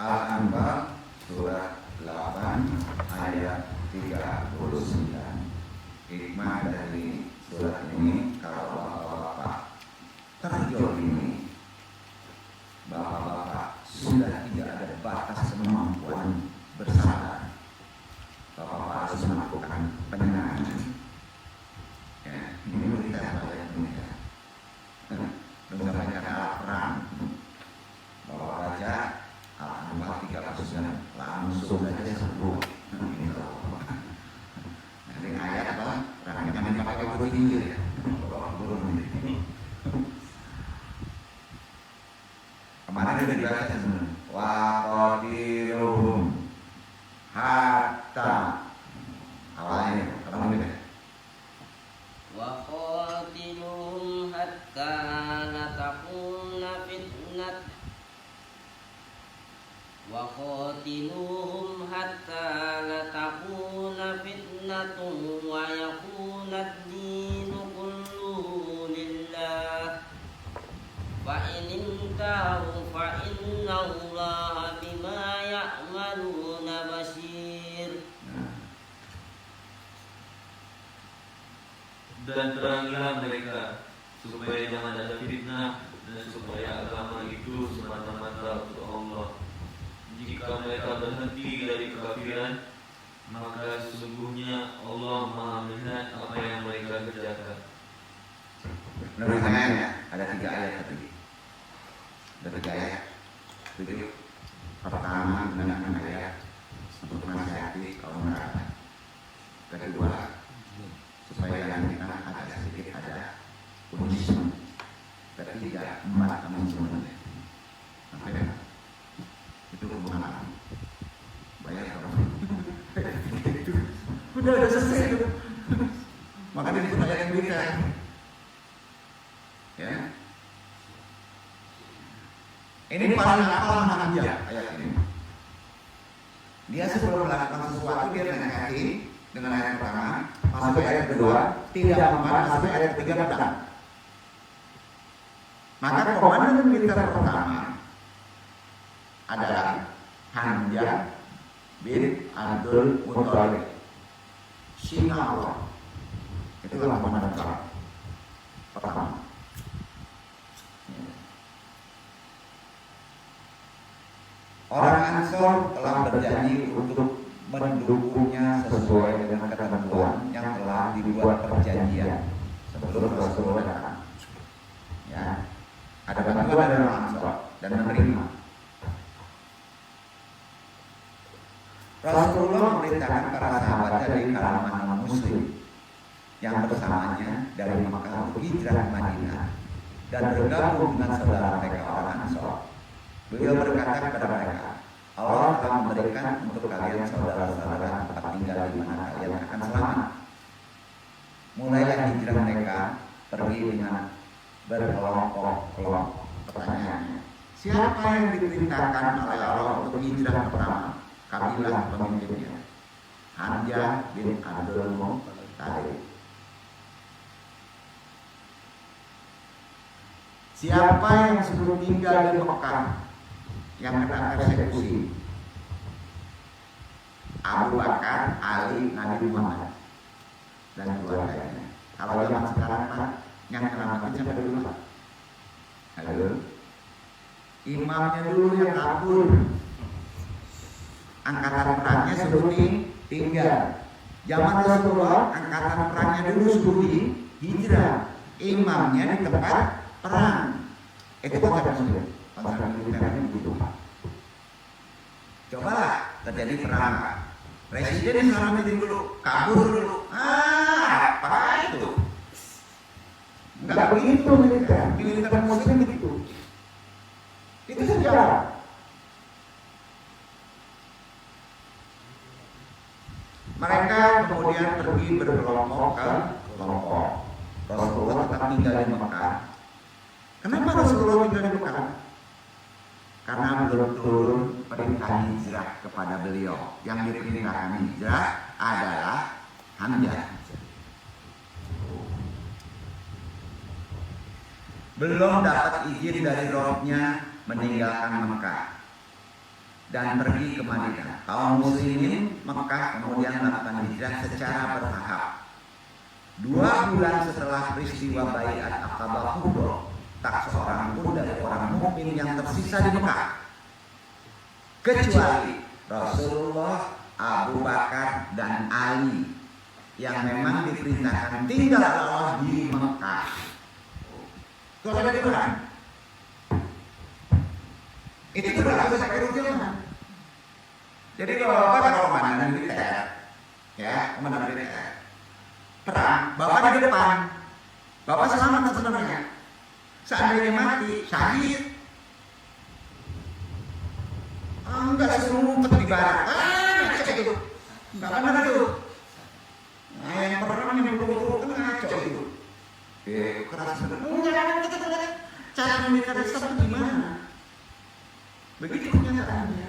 Al-Anfal surat 8 ayat 39. Hikmah dari surat ini, kalau bapak-bapak terjolimi, bapak-bapak sudah tidak ada batas kemampuan bersabar, bapak-bapak harus melakukan penyenangan. Ya, ini berita banyak dunia. Dengan alat perang, bapak baca Al-Anfal 39 langsung saja sembuh. Nanti ayat apa? Jangan dipakai waktu tinggi ya. Kemarin sudah dibaca sebenarnya. Wa qatiluhum hatta awalnya kalau ini wa qatiluhum hatta la takuna fitnah wa qatiluhum hatta la takuna fitnatun wa yakuna ad-dinu kulluhu lillah fa in intahu fa inna Allaha bima ya'maluna basir. Dan perangilah mereka supaya jangan ada fitnah dan supaya agama itu semata-mata untuk Allah. Jika mereka berhenti dari kekafiran, maka sesungguhnya Allah Maha melihat apa yang mereka kerjakan. Menurut saya ada 3 ayat tadi. Ada 3 ayat. Itu pertama menggunakan ayat untuk menasihati kaum neraka. Kedua, supaya yang kita ada sedikit ada punishment. Ketiga, 4 amansemen. Sampai itu pengalaman. Bayar kalau udah selesai itu. Makanya disebut ayat yang berita. Ya. Ini paling hafal Hamzah ayat ini. Dia sebelum melakukan sesuatu dia menasihati dengan ayat pertama, masuk ayat kedua, tidak mempan, masuk ayat ketiga datang. Maka komandan militer pertama adalah Hamzah bin Abdul Muthalib, singa Allah. Itulah komandan pertama. Orang Ansor telah berjanji untuk mendukungnya sesuai dengan ketentuan yang telah dibuat perjanjian sebelum Rasulullah datang. Ya, ada bantuan dari orang Ansor dan menerima. Rasulullah memerintahkan para sahabatnya dari kalangan non-Muslim yang bersamanya dari Makkah untuk hijrah ke Madinah dan bergabung dengan saudara mereka orang Ansor. Beliau berkata kepada mereka, Allah telah memberikan untuk kalian saudara-saudara tempat tinggal di mana kalian akan selamat. Mulailah hijrah mereka pergi dengan berkelompok-kelompok. Pertanyaannya, siapa yang diperintahkan oleh Allah untuk hijrah pertama? Kabilah pemimpinnya, Hamzah bin Abdul Muthalib. Siapa yang suruh tinggal di Mekah yang kena persekusi? Abu Bakar, Ali, Nabi Muhammad dan keluarganya. Kalau zaman sekarang Pak, yang nyelamatin siapa dulu Pak? Halo? Imamnya dulu yang kabur. Angkatan perangnya suruh tinggal. Zaman Rasulullah, angkatan perangnya dulu suruh hijrah. Imamnya di tempat perang. Itu konsep Muslim. Konsep militernya begitu Pak. Cobalah terjadi perang Pak. Presiden selamatin dulu, kabur dulu. Apa itu? Enggak begitu militer. Militer Muslim begitu. Itu sejarah. Mereka kemudian pergi berkelompok ke kelompok. Rasulullah tetap tinggal di Mekah. Kenapa Rasulullah tinggal di Mekah? Karena belum turun perintah hijrah kepada beliau. Yang diperintahkan hijrah adalah Hamzah. Belum dapat izin dari Rabbnya meninggalkan Mekah. dan pergi ke Madinah. Kaum muslimin Mekah kemudian melakukan hijrah secara bertahap. 2 bulan setelah peristiwa Baiat Aqabah Kubra, tak seorang pun dari orang mukmin yang tersisa di Mekah, kecuali Rasulullah, Abu Bakar, dan Ali yang memang diperintahkan tinggal Allah di Mekah. Itu ada di Quran. Itu berlaku sampai Rasulullah. Jadi kalau komandan militer, ya komandan militer perang, bapak di depan, bapak selamat sebenarnya. Seandainya mati, syahid. Enggak suruh ngumpet di barat. Ngaco itu. Enggak benar itu. Nah, yang perang yang betul-betul ngaco itu. Keras benar. Enggak. Cara militer Islam itu gimana? Begitu kenyataannya.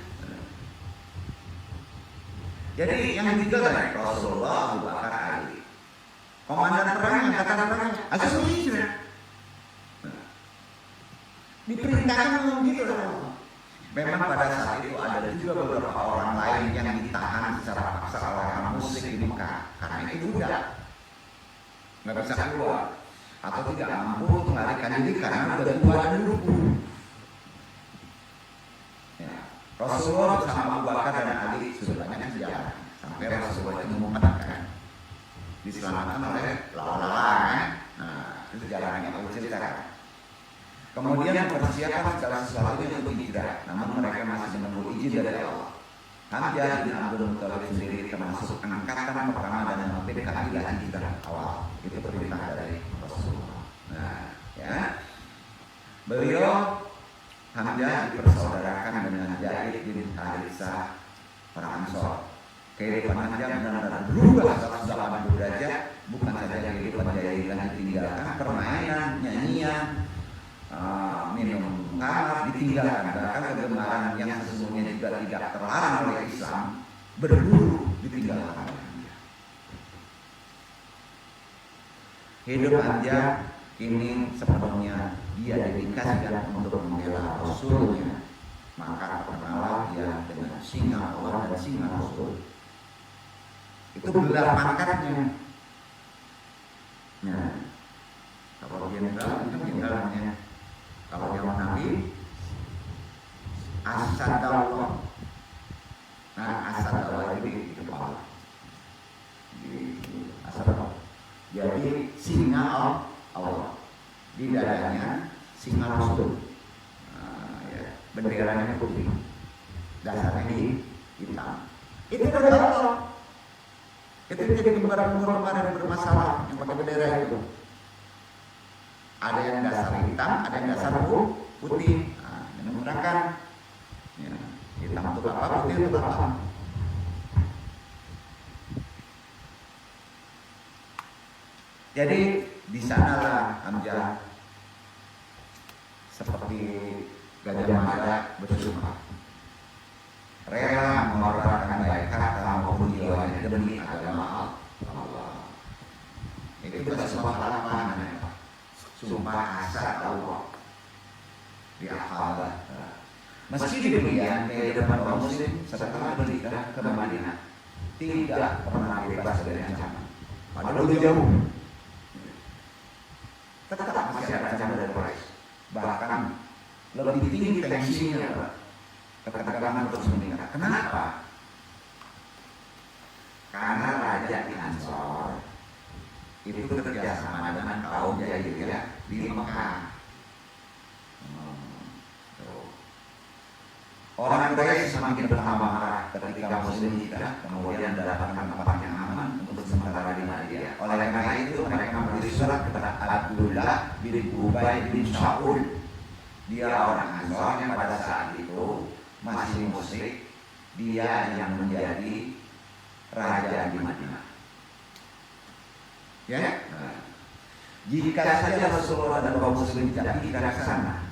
Jadi yang ditinggal dari Rasulullah, Abu Bakar, Ali. Komandan perang, angkatan perang, asal hijrah. Diperintahkan gitu loh. Memang pada saat itu ada juga beberapa orang lain yang ditahan secara paksa oleh orang musyrik di Mekah karena itu budak, nggak bisa keluar atau tidak mampu untuk melarikan diri karena sudah tua dan lumpuh. Ya. Rasulullah bersama Abu Bakar dan Ali sudah banyak sejarah sampai Rasulullah itu mengatakan diselamatkan oleh lawan-lawan. Nah, itu sejarahnya aku ceritakan. Kemudian mempersiapkan segala sesuatunya untuk hijrah, namun mereka masih menunggu izin dari Allah. Hamzah bin Abdul Muthalib sendiri termasuk angkatan pertama dan memimpin kabilah hijrah awal. Itu perintah dari Rasulullah. Nah, ya, beliau Hamzah dipersaudarakan dengan Zaid bin Haritsah orang Ansor. Kehidupan Hamzah benar-benar berubah 180 derajat. Bukan saja kehidupan jahiliyah ditinggalkan, permainan, nyanyian, minum khamar ditinggalkan, bahkan kegemaran yang sesungguhnya juga tidak terlarang oleh Islam berburu ditinggalkan. Hidup Hamzah ini sepenuhnya dia dedikasikan untuk membela Rasulnya. Maka terkenalah dia dengan singa Allah dan singa Rasul. Itu gelar pangkatnya. Nah, kalau jenderal itu jenderalnya. Kalau zaman Nabi Asadullah. Nah, Asadullah itu di kepala. Di Asadullah. Jadi singa Allah. Di dadanya singa Rasul. Nah, ya. Benderanya putih. Dasarnya hitam. Itu bendera Allah. Itu jadi gambar-gambar yang bermasalah yang pakai bendera itu. Ada yang dasar hitam, ada yang dasar putih. Nah, yang menggunakan ya, hitam untuk apa, putih untuk apa. Jadi di sanalah Hamzah seperti Gajah Mada bersumpah, rela mengorbankan baik kata maupun jiwanya demi agama Allah. Itu bukan sebuah harapan. Sumpah asal Allah di Aqabah. Meski demikian, kehidupan kaum muslim setelah berhijrah ke Madinah tidak pernah bebas dari ancaman. Padahal lebih jauh, tetap masih ada ancaman dari Quraisy. Bahkan lebih tinggi tensinya, ketegangan terus meningkat. Kenapa? Karena raja di Ansor itu kerjasama dengan kaum jahiliyah di Mekah. Orang Quraisy semakin bertambah marah ketika Muslim hijrah kemudian mendapatkan tempat yang aman untuk sementara di Madinah. Oleh karena itu mereka menulis surat kepada Abdullah bin Ubay bin Saul. Dia orang Ansor yang pada saat itu masih musyrik. Dia yang menjadi raja di Madinah. Ya, nah, jika saja Rasulullah dan kaum muslim tidak hijrah ke sana,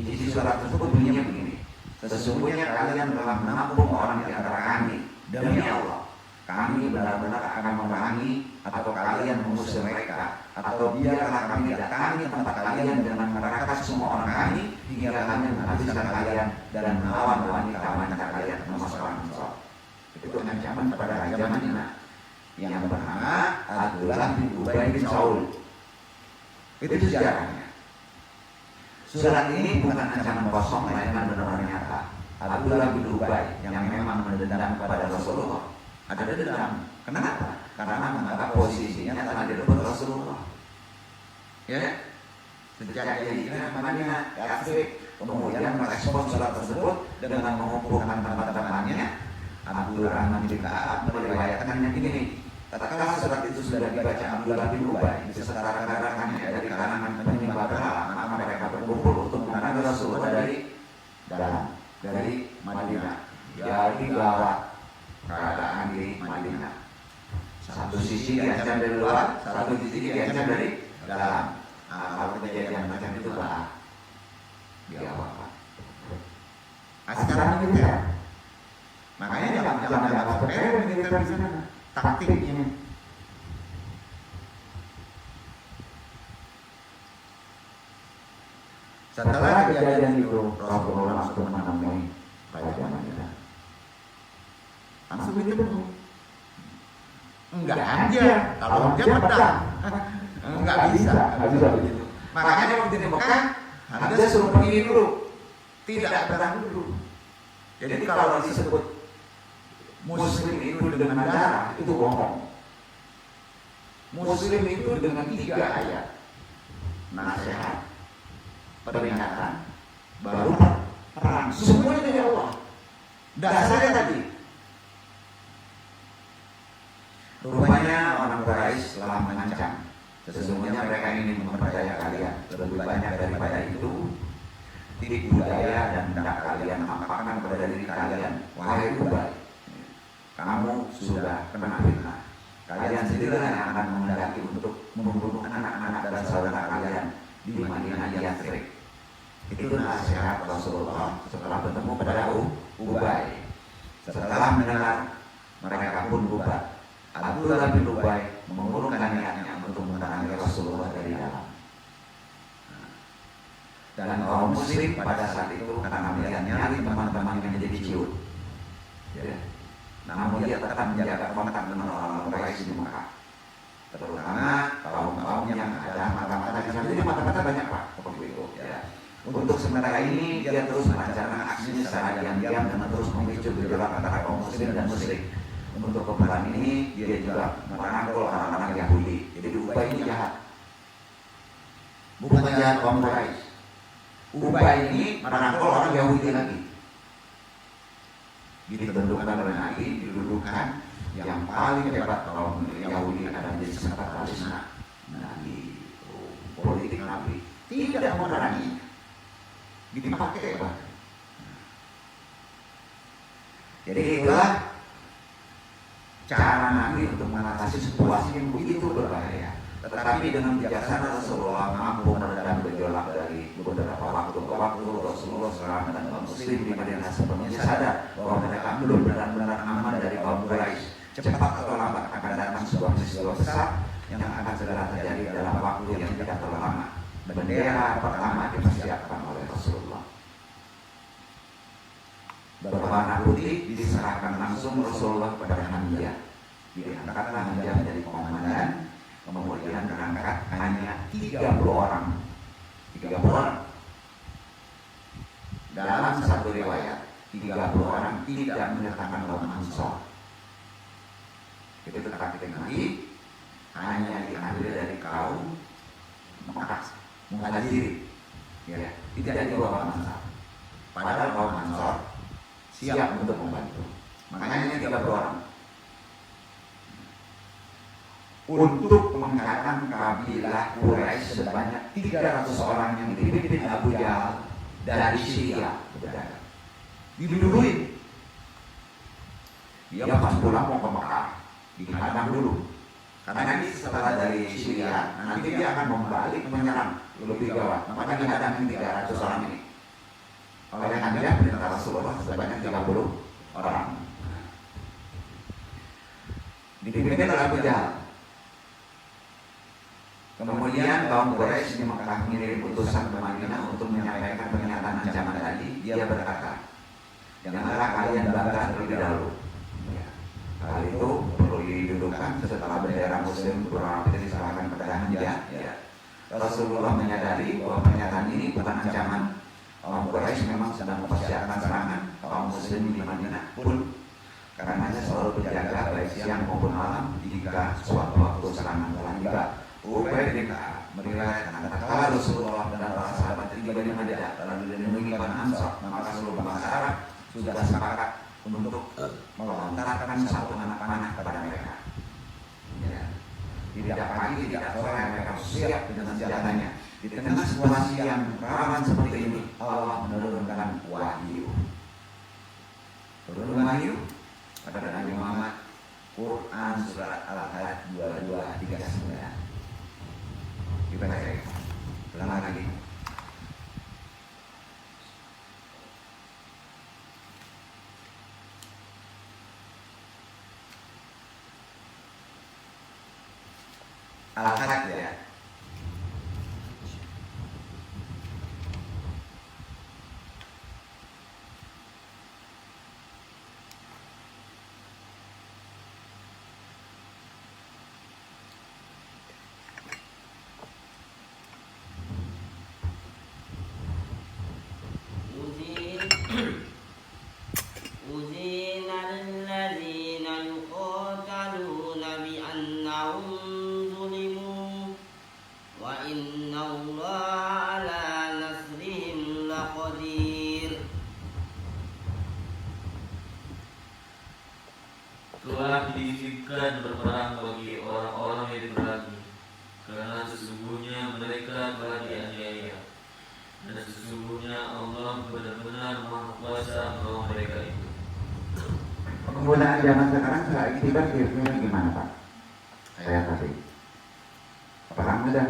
isi surat tersebut bunyinya begini: sesungguhnya kalian telah menampung orang di antara kami demi Allah, kami benar-benar akan memerangi atau kalian mengusir mereka, atau biarlah kami datangi tempat kalian dengan mengerahkan semua orang kami hingga kami menghabiskan kalian dan melawan wanita-wanita kalian termasuk orang Ansor. Itu ancaman kepada Raja Madinah yang bernama Abdullah bin Ubay bin Saul. Itu sejarahnya. Surat ini bukan ancaman kosong, melainkan benar-benar nyata. Abdullah bin Ubay yang memang mendendam kepada Rasulullah. Ada dendam. Kenapa? Karena menganggap posisinya telah direbut Rasulullah. Ya, sejak dia hijrah ke Madinah, kemudian merespon surat tersebut dengan mengumpulkan teman-temannya. Abdul Rahman bin Ka'ab meriwayatkan yang ini. Tatkala surat itu sudah dibaca Abdullah bin Ubay, disetarakannya dari kalangan penyembah berhala, maka mereka berkumpul untuk menarik Rasulullah dari Madinah. Jadi gawat keadaan di Madinah. Satu sisi diancam dari luar, satu sisi diancam dari dalam. Kalau kejadian macam itu lah diawal. Sekarang militer. Makanya jangan pakai militer di sana. Taktiknya. Setelah kejadian itu, Rasulullah langsung menemui Raja Madinah. Langsung itu enggak aja, kalau dia pedang enggak bisa begitu. Makanya waktu di Mekah Hamzah suruh pergi dulu, tidak pedang dulu. Jadi kalau disebut Muslim itu dengan darah itu bohong. Muslim itu dengan 3 ayat, nasihat, peringatan, baru perang. Semuanya dari Allah. Dasarnya tadi. Rupanya orang Quraisy telah mengancam. Sesungguhnya mereka ingin mempercaya kalian. Lebih banyak daripada itu, titik budaya dan hendak kalian ampakan kepada diri kalian. Wahai Ubay, kamu sudah kena fitnah. Kalian sendirilah yang akan menghendaki untuk membunuh anak-anak dan saudara kalian di Madinah Yathrib. Itu nasihat Rasulullah setelah bertemu pada Ubay. Setelah mendengar, mereka pun bubar. Abdullah bin Ubay mengurungkan niatnya untuk memerangi Rasulullah dari dalam. Dan kaum muslim pada saat itu karena melihat nyari teman-teman yang menjadi ciut. Ya. Namun dia tetap menjaga kontak dengan orang-orang Quraisy di Mekah. Terutama kaum-kaum yang ada mata-mata di sana. Jadi mata-mata banyak Pak waktu itu. Ya. Untuk sementara ini dia terus melancarkan aksinya secara diam-diam dan terus memicu gejolak antara kaum muslim dan musyrik. Untuk kebetulan ini dia juga merangkul orang-orang Yahudi. Jadi Ubay ini jahat. Bukan jahat kaum Quraisy. Ubay ini merangkul orang Yahudi lagi. Ditentukan oleh Nabi, didudukan yang paling hebat kaum Yahudi ada menjadi sekretaris Nabi, politik Nabi. Tidak memerangi, dipakai Pak. Jadi itulah cara Nabi untuk mengatasi situasi yang begitu berbahaya. Tetapi dengan bijaksana Rasulullah mampu meredam gejolak dari beberapa waktu ke waktu. Rasulullah SAW dan kaum muslim di Madinah sepenuhnya sadar bahwa mereka belum benar-benar aman dari kaum Quraisy. Cepat atau lambat akan datang sebuah peristiwa besar yang akan segera terjadi dalam waktu yang tidak terlalu lama. Bendera pertama dipersiapkan oleh Rasulullah. Berwarna putih diserahkan langsung Rasulullah kepada Hamzah. Diangkatlah Hamzah menjadi komandan. Kemudian berangkat hanya 30 orang. 30 orang. Dalam satu riwayat, 30 orang tidak menyertakan kaum Ansor. Itu taktik Nabi hanya diambil dari kaum Muhajirin. Ya, tidak dibawa Ansor. Padahal kaum Ansor siap untuk membantu. Makanya 30 orang. Untuk menghalang kabilah Quraisy sebanyak 300 orang yang dipimpin Abu Jahal dari Syria berdagang. Diduluin. Dia pas pulang mau ke Mekah, dihadang dulu. Karena nanti setelah dari Syria, nanti dia akan membalik menyerang lebih gawat. Makanya dihadang 300 orang ini. Oleh Hamzah perintah Rasulullah sebanyak 30 orang. dipimpin oleh Abu Jahal. Kemudian kaum Quraisy di Mekah mengirim utusan ke Madinah untuk menyampaikan pernyataan ancaman tadi. Dia berkata, janganlah kalian bangga terlebih dahulu. Hal itu perlu didudukkan setelah bendera Muslim kurang lebih diserahkan kepada Hamzah. Rasulullah menyadari bahwa pernyataan ini bukan ancaman. Kaum Quraisy memang sedang mempersiapkan serangan kaum Muslim di Madinah pun karenanya selalu berjaga baik siang maupun malam jika suatu waktu serangan telah tiba. Ubaidillah meriwayatkan tatkala Rasulullah dan para sahabat tiba di Madinah lalu dilindungi para Ansar, maka seluruh bangsa Arab sudah sepakat untuk melontarkan satu anak panah kepada mereka. Ya. Tidak pagi, tidak sore mereka siap dengan senjatanya. Di tengah situasi yang rawan seperti ini, Allah menurunkan wahyu. Turun wahyu pada Nabi Muhammad, Quran surat Al-Hajj 2239. Dibaca ya, ulang lagi. Al-Hajj ya. أذين الذين يقاتلون بأنهم ظلموا وإن الله على نصرهم لقدير. Telah diizinkan berperang bagi orang-orang yang diperangi, karena sesungguhnya mereka telah dianiaya, dan sesungguhnya Allah benar-benar Maha Kuasa melawan mereka itu. Penggunaan zaman sekarang saat ini kan kira-kira gimana Pak? Saya tadi perang udah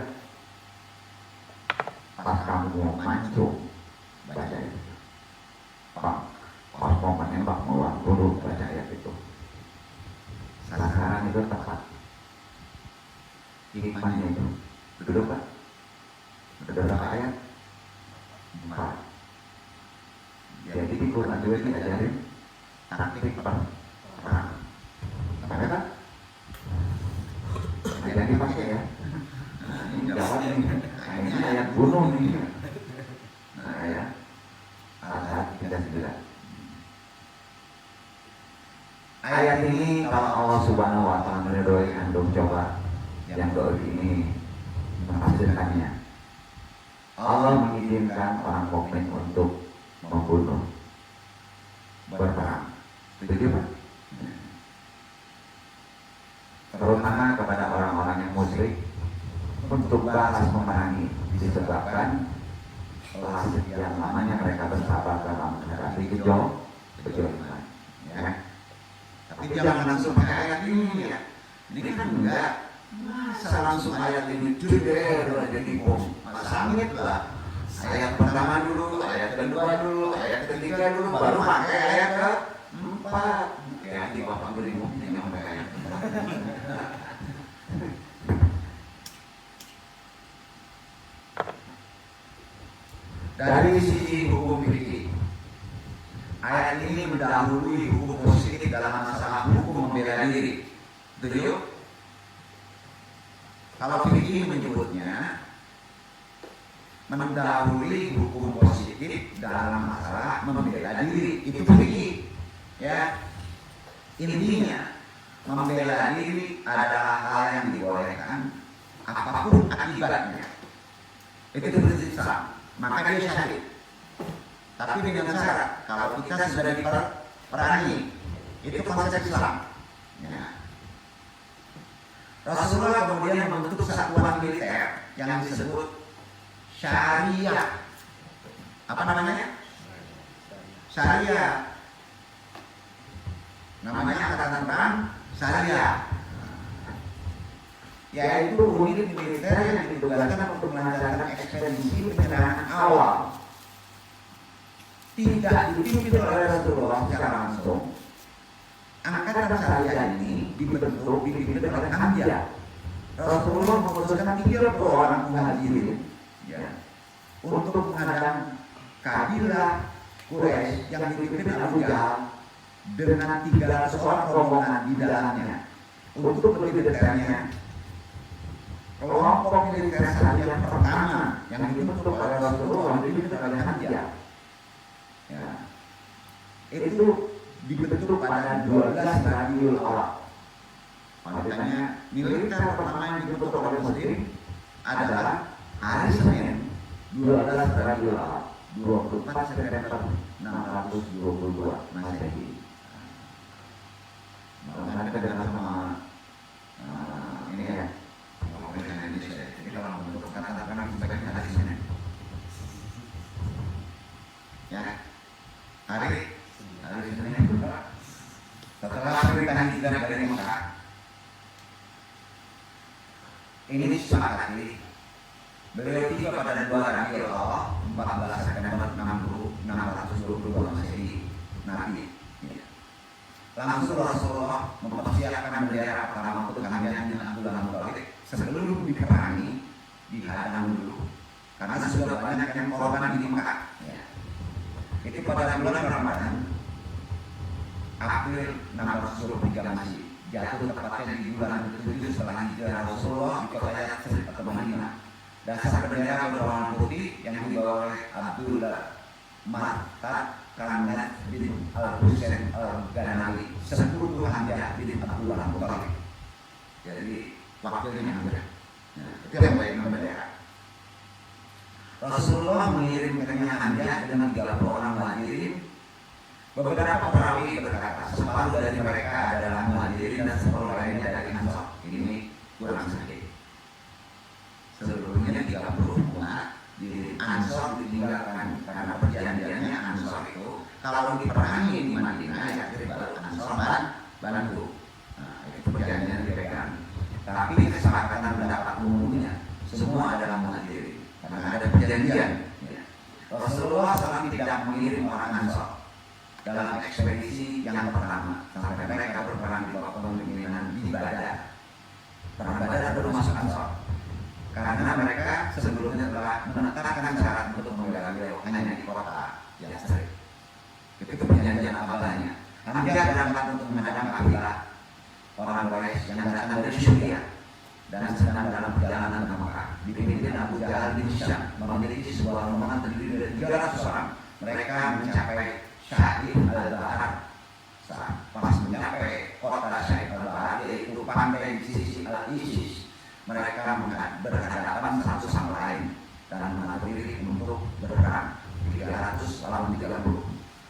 pas kamu mau mancung baca itu Pak, pas mau menembak mau dulu baca ayat itu. Sasaran itu tepat imannya itu duduk Pak, duduk ayat 4. Jadi di Quran juga diajarin taktik perang. Apa kan? Ayat dipakai ya. Ini jawab ini. Ini ayat bunuh nih. Nah ya. Al-Hajj 39. Ayat ini kalau Allah Subhanahu wa Ta'ala meridhoi antum coba yang doa ini menafsirkannya. Allah mengizinkan orang mukmin untuk membunuh, berperang. Setuju Pak? Terutama kepada orang-orang yang musyrik untuk balas memerangi disebabkan setelah sekian lamanya mereka bersabar dalam menghadapi kejoliman. Ya. Tapi jangan langsung pakai ayat ini ya. Ini kan enggak. Masa langsung ayat ini jeder aja dibom. Sangit lah. Ayat pertama dulu, ayat kedua dulu, ayat ketiga dulu, baru pakai ayat ke-4. Ya, di Bapak berimu yang pakai ayat 4. Dari sisi hukum fikih, ayat ini mendahului hukum positif dalam masalah hukum membela diri. Setuju? Kalau fikih menyebutnya mendahului hukum positif dalam masalah membela diri, itu fikih. Ya, intinya membela diri adalah hal yang dibolehkan apapun akibatnya. Itu prinsip Islam. Maka dia syahid. Tapi dengan syarat kalau kita sudah diperangi, itu konsep Islam. Ya. Rasulullah kemudian membentuk satuan militer yang disebut Syariah. Apa namanya? Syariah. Namanya angkatan perang Syariah. Yaitu unit militer yang ditugaskan untuk melancarkan ekspedisi penyerangan awal. Tidak dipimpin oleh Rasulullah secara langsung, angkatan saya ini dibentuk dipimpin oleh Hamzah. Rasulullah memutuskan 30 orang muhajirin ya, untuk menghadang kabilah Quraisy yang dipimpin Abu Jahal dengan 300 orang rombongan di dalamnya. Untuk lebih detailnya, kelompok militer saja yang pertama yang dibentuk oleh Rasulullah dipimpin oleh Hamzah. Ya, itu dibentuk pada 12 Rabiul Awal. Makanya militer pertama yang dibentuk oleh Muslim adalah hari Senin 12 Rabiul Awal 24 September 622 Masehi. Makanya kita dengan sama ini ya, pemerintah Indonesia. Jadi kalau membentuk katakan sebagai hari Senin, ya hari Senin setelah perintah hijrah dari Mekah. Ini disepakati beliau tiba pada 2 Rabiul Awal 14 September 622 Masehi Nabi. Langsung Rasulullah mempersiapkan bendera pertama untuk Hamzah bin Abdul Muthalib sebelum diperangi dihadang dulu karena sudah banyak yang korban di Mekah. Ya. Itu pada bulan Ramadan April 623 Masih jatuh tepatnya di bulan ke-7 setelah hijrah Rasulullah di kota Yatsrib atau Madinah. Dasar bendera berwarna putih yang dibawa oleh Abdullah Martad Kanat bin Al-Husain Al-Ghanawi, sekutu Hamzah bin Abdul Muthalib. Jadi wakilnya Hamzah. Nah, itu yang baik bendera. Rasulullah mengirimkan Hamzah dengan 30 orang muhajirin. Beberapa perawi berkata separuh dari mereka adalah muhajirin dan separuh lainnya dari Ansor. Ini kurang sedikit. Seluruhnya 30 umat di Ansor ditinggalkan karena perjanjiannya Ansor itu kalau diperangi di Madinah ya baru Ansor bantu. Nah, itu perjanjian dipegang. Tapi kesepakatan pendapat umumnya semua adalah muhajirin karena ada perjanjian. Ya. Rasulullah SAW tidak mengirim orang Ansor dalam ekspedisi yang pertama sampai mereka berperang di bawah kepemimpinan Badar. Perang Badar baru masuk Ansor karena mereka sebelumnya telah menetapkan syarat untuk membela beliau hanya di kota Yatsrib. Itu perjanjian awalnya. Hamzah berangkat untuk menghadang kabilah orang Quraisy yang datang dari Syria dan sedang dalam perjalanan ke Mekah. Dipimpin Abu Jahal bin Hisham memiliki sebuah rombongan terdiri dari 300 orang. Mereka mencapai Syahid al-Bahar. Pas mencapai kota Syahid al-Bahar yaitu pantai di sisi al-Isis, mereka berhadapan satu sama lain dan mengatur diri untuk berperang 300 lawan 30.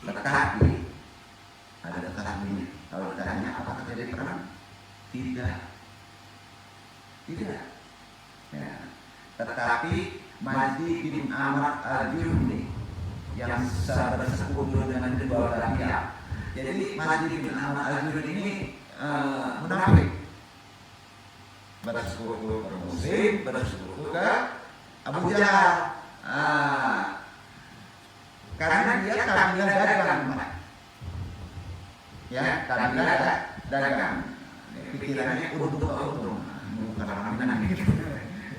Tetapi ada tetapinya. Kalau ditanya apakah terjadi perang? Tidak. Ya. Tetapi Majdi bin Amr al-Juhni yang bersekutu dengan kedua belah pihak. Jadi Majdi bin Amr al-Juhni ini munafik. Bersekutu ke Muslim, bersekutu ke Abu Jahal. Karena dia kabilah dagang, ya kabilah dagang. Pikirannya untung, bukan orang Minang gitu.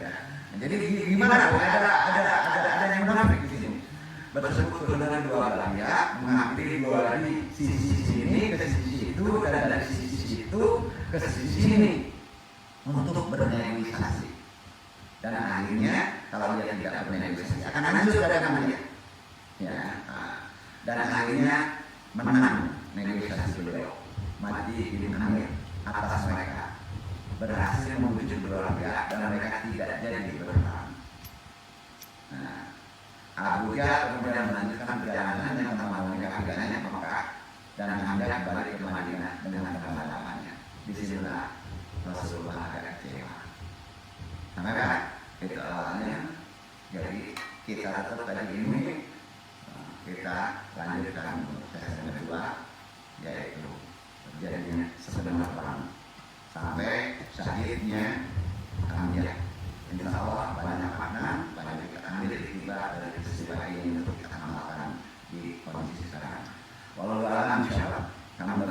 Ya. Jadi gimana? Ada yang munafik di sini. Bersekutu dengan dua belah pihak, mengambil dua dari sisi sini ke sisi itu dan dari sisi itu ke sisi sini untuk bernegosiasi. Dan akhirnya kalau dia tidak bernegosiasi akan hancur dagangan dia. Ya, dan akhirnya menang negosiasi beliau. Majdi bin Amir atas mereka berhasil membujuk kedua pihak dan mereka tidak jadi berperang. Nah, Abu Jahal kemudian melanjutkan perjalanan dengan membangun kabilahnya ke Mekah dan Hamzah balik ke Madinah dengan teman-temannya. Disinilah Rasulullah agak kecewa. Sampai kan? Itu awalnya. Jadi kita tetap tadi ini. Kita lanjutkan sesi kedua, yaitu terjadinya sebenarnya perang sampai syahidnya Hamzah. Insya Allah banyak makna, banyak kita ambil iktibar dari peristiwa ini untuk kita amalkan di kondisi sekarang. Walau alam insya Allah kami